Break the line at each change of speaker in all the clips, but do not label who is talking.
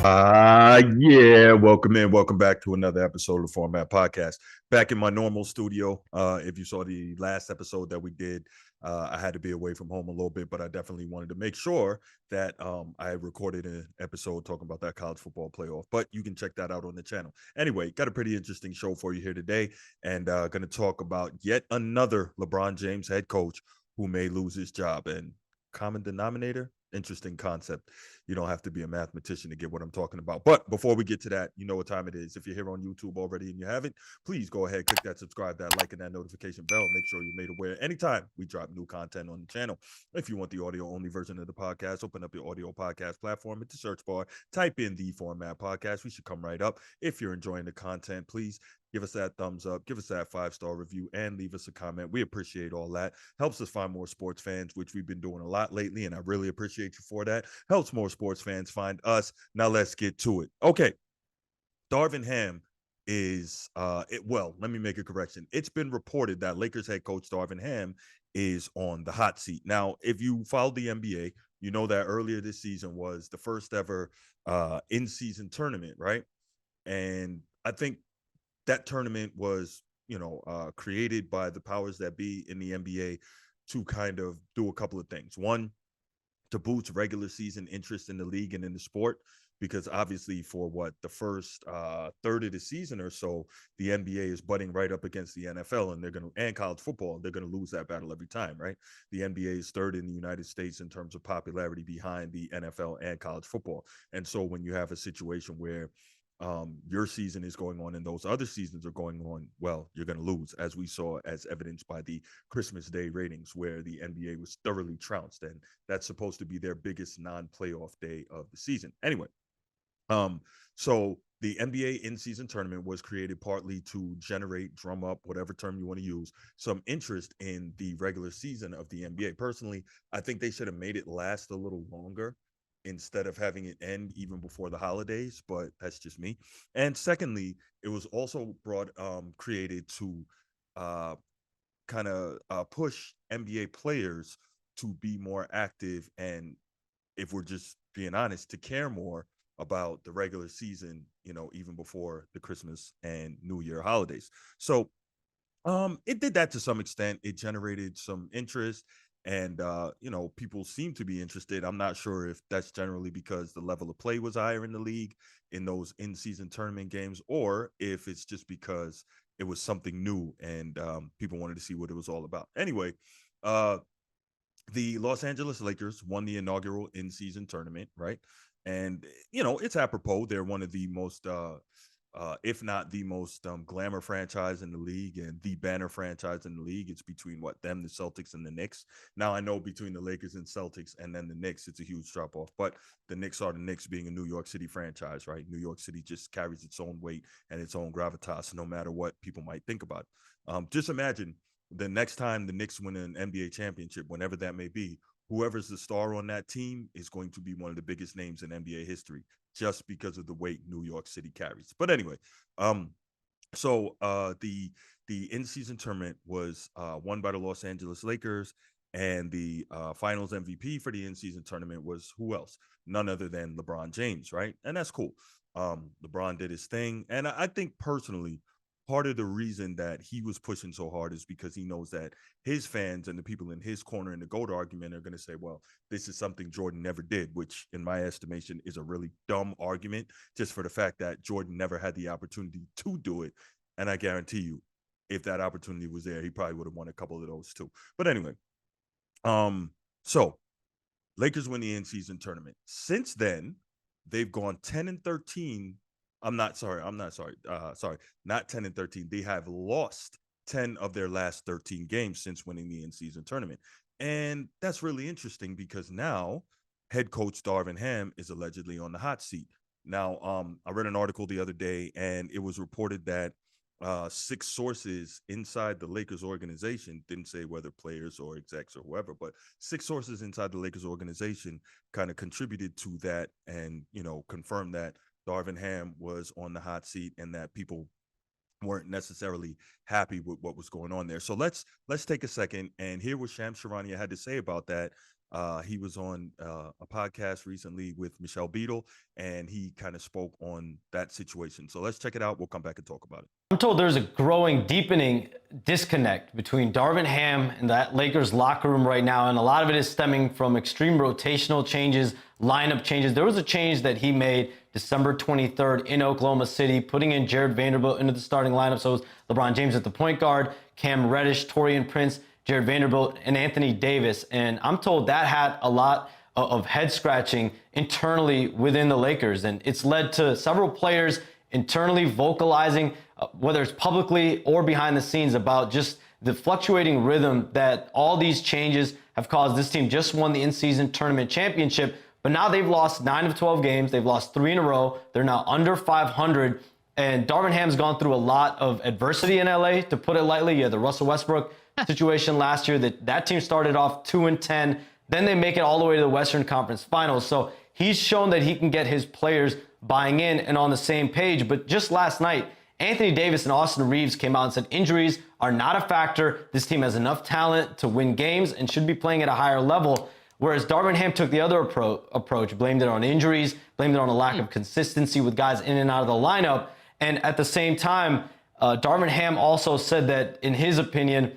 Yeah, welcome in. Welcome back to another episode of the Format Podcast. Back in my normal studio. If you saw the last episode that we did, I had to be away from home a little bit, but I definitely wanted to make sure that I recorded an episode talking about that college football playoff. But you can check that out on the channel. Anyway, got a pretty interesting show for you here today, and going to talk about yet another LeBron James head coach who may lose his job. And common denominator, interesting concept. You don't have to be a mathematician to get what I'm talking about. But before we get to that, you know what time it is. If you're here on YouTube already and you haven't, please go ahead, click that subscribe, that like, and that notification bell. Make sure you're made aware anytime we drop new content on the channel. If you want the audio only version of the podcast, open up your audio podcast platform at the search bar, type in the Format Podcast. We should come right up. If you're enjoying the content, please give us that thumbs up, give us that 5-star review, and leave us a comment. We appreciate all that. Helps us find more sports fans, which we've been doing a lot lately, and I really appreciate you for that. Helps more sports fans find us. Now let's get to it. Okay, Darvin Ham is well, let me make a correction. It's been reported that Lakers head coach Darvin Ham is on the hot seat. Now, if you followed the NBA, you know that earlier this season was the first ever in-season tournament, right? And I think that tournament was, created by the powers that be in the NBA to kind of do a couple of things. One, to boost regular season interest in the league and in the sport, because obviously for what the first third of the season or so, the NBA is butting right up against the NFL, and they're going to, and college football, they're going to lose that battle every time, right? The NBA is third in the United States in terms of popularity behind the NFL and college football. And so when you have a situation where your season is going on and those other seasons are going on, well, you're going to lose, as we saw, as evidenced by the Christmas Day ratings, where the NBA was thoroughly trounced, and that's supposed to be their biggest non-playoff day of the season. Anyway, um, so the NBA in-season tournament was created partly to generate, drum up, whatever term you want to use, some interest in the regular season of the NBA. Personally, I think they should have made it last a little longer instead of having it end even before the holidays, but that's just me. And secondly, it was also created to uh, kind of push NBA players to be more active, and if we're just being honest, to care more about the regular season, even before the Christmas and New Year holidays. So it did that to some extent. It generated some interest, and people seem to be interested. I'm not sure if that's generally because the level of play was higher in the league in those in-season tournament games, or if it's just because it was something new and people wanted to see what it was all about. Anyway, uh, the Los Angeles Lakers won the inaugural in-season tournament, right? And it's apropos. They're one of the most, if not the most, glamour franchise in the league and the banner franchise in the league. It's between them, the Celtics, and the Knicks. Now I know between the Lakers and Celtics, and then the Knicks, it's a huge drop off. But the Knicks are the Knicks, being a New York City franchise, right? New York City just carries its own weight and its own gravitas, no matter what people might think about it. Just imagine the next time the Knicks win an NBA championship, whenever that may be, whoever's the star on that team is going to be one of the biggest names in NBA history, just because of the weight New York City carries. But anyway, um, the in season tournament was won by the Los Angeles Lakers, and the Finals MVP for the in season tournament was who else? None other than LeBron James, right? And that's cool. LeBron did his thing, and I think personally, part of the reason that he was pushing so hard is because he knows that his fans and the people in his corner in the GOAT argument are going to say, well, this is something Jordan never did, which in my estimation is a really dumb argument, just for the fact that Jordan never had the opportunity to do it. And I guarantee you, if that opportunity was there, he probably would have won a couple of those too. But anyway, um, so Lakers win the in-season tournament. Since then, they've gone 10-13. Sorry, not 10-13. They have lost 10 of their last 13 games since winning the in-season tournament. And that's really interesting because now head coach Darvin Ham is allegedly on the hot seat. Now, I read an article the other day, and it was reported that six sources inside the Lakers organization, didn't say whether players or execs or whoever, but six sources inside the Lakers organization kind of contributed to that, and confirmed that Darvin Ham was on the hot seat and that people weren't necessarily happy with what was going on there. So let's take a second and hear what Shams Charania had to say about that. He was on a podcast recently with Michelle Beadle, and he kind of spoke on that situation. So let's check it out. We'll come back and talk about it.
I'm told there's a growing, deepening disconnect between Darvin Ham and that Lakers locker room right now, and a lot of it is stemming from extreme rotational changes, lineup changes. There was a change that he made December 23rd in Oklahoma City, putting in Jared Vanderbilt into the starting lineup. So it was LeBron James at the point guard, Cam Reddish, Taurean Prince, Jared Vanderbilt, and Anthony Davis. And I'm told that had a lot of head scratching internally within the Lakers, and it's led to several players internally vocalizing, whether it's publicly or behind the scenes, about just the fluctuating rhythm that all these changes have caused. This team just won the in-season tournament championship, but now they've lost 9 of 12 games. They've lost 3 in a row. They're now under 500. And Darvin Ham's gone through a lot of adversity in LA, to put it lightly. You had the Russell Westbrook situation last year. That team started off 2-10. Then they make it all the way to the Western Conference Finals. So he's shown that he can get his players buying in and on the same page. But just last night, Anthony Davis and Austin Reeves came out and said injuries are not a factor. This team has enough talent to win games and should be playing at a higher level. Whereas Darvin Ham took the other approach, blamed it on injuries, blamed it on a lack of consistency with guys in and out of the lineup. And at the same time, Darvin Ham also said that, in his opinion,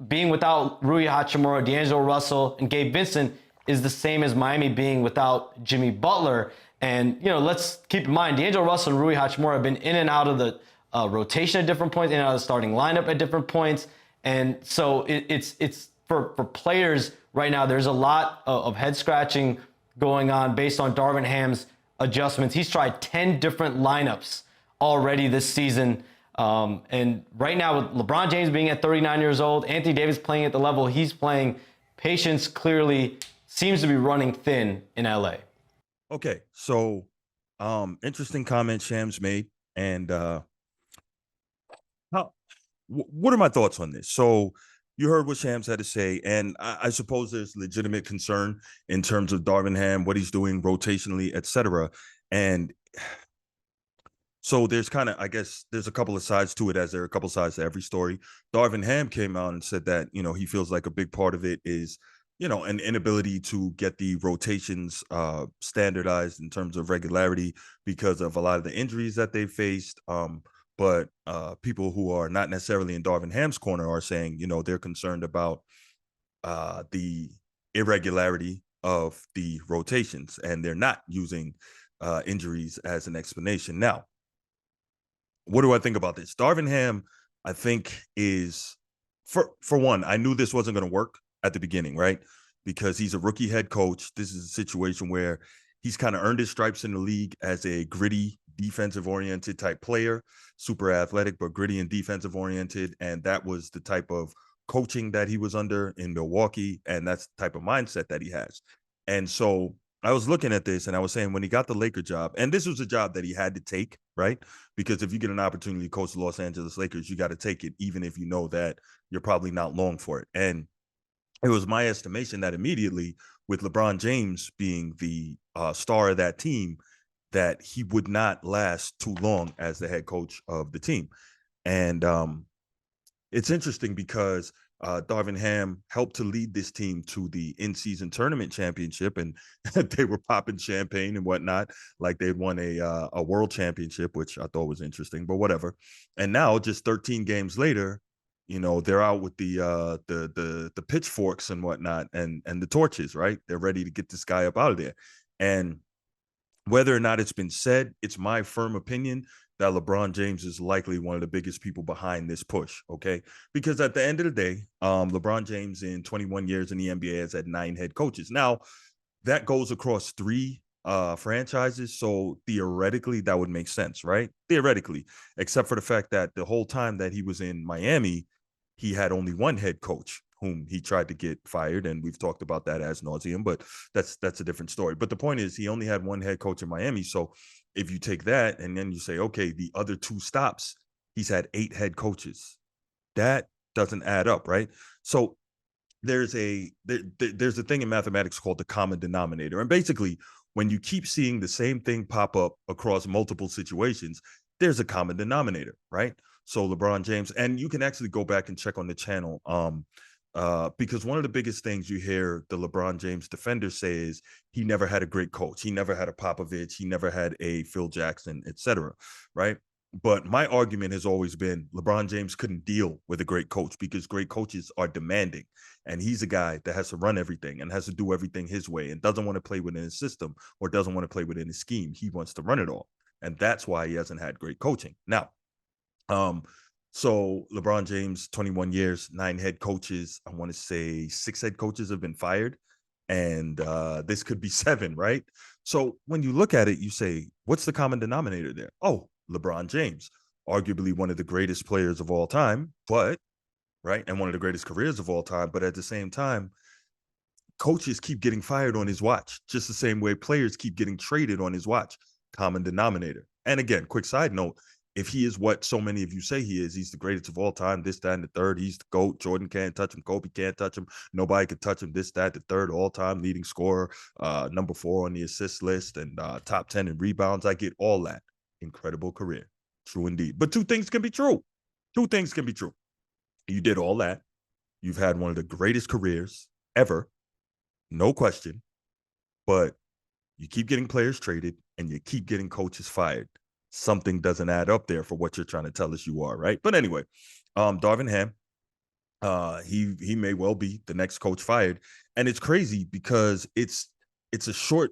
being without Rui Hachimura, D'Angelo Russell, and Gabe Vincent is the same as Miami being without Jimmy Butler. And, let's keep in mind, D'Angelo Russell and Rui Hachimura have been in and out of the rotation at different points, in and out of the starting lineup at different points. And so it's for players right now, there's a lot of head scratching going on based on Darvin Ham's adjustments. He's tried 10 different lineups already this season. And right now, with LeBron James being at 39 years old, Anthony Davis playing at the level he's playing, patience clearly seems to be running thin in LA.
Okay, so interesting comment Shams made, and what are my thoughts on this? So you heard what Shams had to say, and I suppose there's legitimate concern in terms of Darvin Ham, what he's doing rotationally, etc. And so there's kind of, I guess, there's a couple of sides to it, as there are a couple of sides to every story. Darvin Ham came out and said that, he feels like a big part of it is, an inability to get the rotations standardized in terms of regularity because of a lot of the injuries that they faced. But people who are not necessarily in Darvin Ham's corner are saying, they're concerned about the irregularity of the rotations, and they're not using injuries as an explanation. Now, what do I think about this? Darvin Ham, I think, is, for one, I knew this wasn't going to work at the beginning, right? Because he's a rookie head coach. This is a situation where he's kind of earned his stripes in the league as a gritty, defensive-oriented type player, super athletic, but gritty and defensive-oriented. And that was the type of coaching that he was under in Milwaukee, and that's the type of mindset that he has. And so I was looking at this, and I was saying, when he got the Laker job, and this was a job that he had to take, right? Because if you get an opportunity to coach the Los Angeles Lakers, you got to take it, even if you know that you're probably not long for it. And it was my estimation that immediately, with LeBron James being the star of that team, that he would not last too long as the head coach of the team. And it's interesting because Darvin Ham helped to lead this team to the in-season tournament championship, and they were popping champagne and whatnot, like they'd won a world championship, which I thought was interesting, but whatever. And now, just 13 games later, they're out with the pitchforks and whatnot, and the torches, right? They're ready to get this guy up out of there. And whether or not it's been said, it's my firm opinion that LeBron James is likely one of the biggest people behind this push, okay? Because at the end of the day, LeBron James, in 21 years in the NBA, has had 9 head coaches. Now, that goes across 3 franchises, so theoretically, that would make sense, right? Theoretically, except for the fact that the whole time that he was in Miami, he had only 1 head coach whom he tried to get fired, and we've talked about that as nauseum, but that's a different story. But the point is, he only had 1 head coach in Miami, so if you take that and then you say, okay, the other 2 stops, he's had 8 head coaches. That doesn't add up, right? So there's a thing in mathematics called the common denominator, and basically, when you keep seeing the same thing pop up across multiple situations, there's a common denominator, right? So LeBron James, and you can actually go back and check on the channel. because one of the biggest things you hear the LeBron James defenders say is he never had a great coach. He never had a Popovich. He never had a Phil Jackson, etc. Right? But my argument has always been LeBron James couldn't deal with a great coach because great coaches are demanding. And he's a guy that has to run everything and has to do everything his way and doesn't want to play within his system or doesn't want to play within his scheme. He wants to run it all. And that's why he hasn't had great coaching. Now, so LeBron James, 21 years, 9 head coaches. I want to say 6 head coaches have been fired. And this could be 7, right? So when you look at it, you say, what's the common denominator there? Oh, LeBron James, arguably one of the greatest players of all time, but right, and one of the greatest careers of all time. But at the same time, coaches keep getting fired on his watch, just the same way players keep getting traded on his watch. Common denominator. And again, quick side note, if he is what so many of you say he is, he's the greatest of all time, this, that, and the third. He's the GOAT. Jordan can't touch him. Kobe can't touch him. Nobody can touch him. This, that, the third, all-time leading scorer, number 4 on the assist list, and top 10 in rebounds. I get all that. Incredible career. True indeed. But 2 things can be true. 2 things can be true. You did all that. You've had one of the greatest careers ever. No question. But you keep getting players traded and you keep getting coaches fired. Something doesn't add up there for what you're trying to tell us you are, right? But anyway, Darvin Ham, he may well be the next coach fired. And it's crazy because it's a short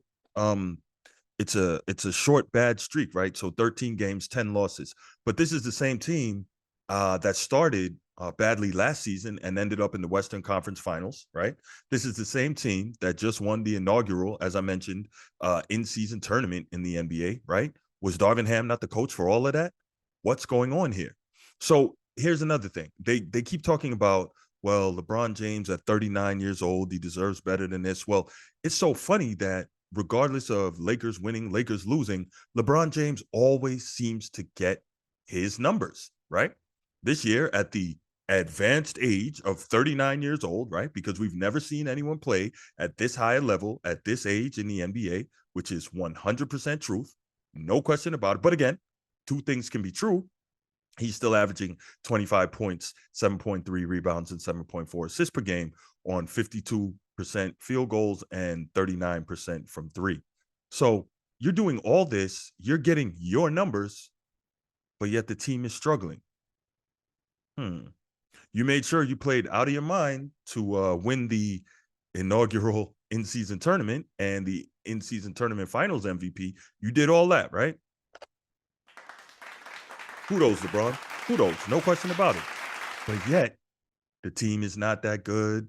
it's a short bad streak, right? So 13 games, 10 losses. But this is the same team that started badly last season and ended up in the Western Conference Finals, right? This is the same team that just won the inaugural, as I mentioned, in-season tournament in the NBA, right? Was Darvin Ham not the coach for all of that? What's going on here? So here's another thing. They keep talking about, well, LeBron James at 39 years old, he deserves better than this. Well, it's so funny that regardless of Lakers winning, Lakers losing, LeBron James always seems to get his numbers, right? This year at the advanced age of 39 years old, right? Because we've never seen anyone play at this high level at this age in the NBA, which is 100% truth. No question about it. But again, 2 things can be true. He's still averaging 25 points, 7.3 rebounds, and 7.4 assists per game on 52% field goals and 39% from 3. So you're doing all this, you're getting your numbers, but yet the team is struggling. You made sure you played out of your mind to win the inaugural in-season tournament and the in-season tournament finals MVP. You did all that, right? Kudos, LeBron. Kudos. No question about it. But yet, the team is not that good,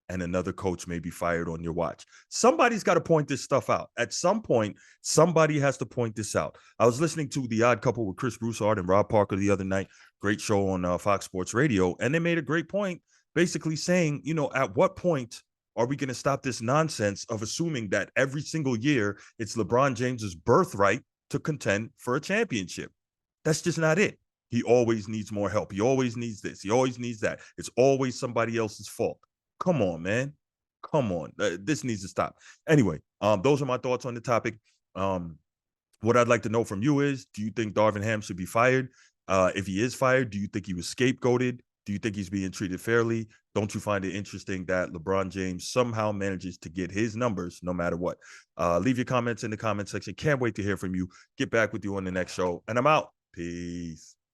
and another coach may be fired on your watch. Somebody's got to point this stuff out. At some point, somebody has to point this out. I was listening to The Odd Couple with Chris Broussard and Rob Parker the other night. Great show on Fox Sports Radio. And they made a great point, basically saying, at what point are we going to stop this nonsense of assuming that every single year it's LeBron James's birthright to contend for a championship? That's just not it. He always needs more help. He always needs this. He always needs that. It's always somebody else's fault. Come on, man. Come on. This needs to stop. Anyway, those are my thoughts on the topic. What I'd like to know from you is, do you think Darvin Ham should be fired? If he is fired, do you think he was scapegoated? Do you think he's being treated fairly? Don't you find it interesting that LeBron James somehow manages to get his numbers no matter what? Leave your comments in the comment section. Can't wait to hear from you. Get back with you on the next show. And I'm out. Peace.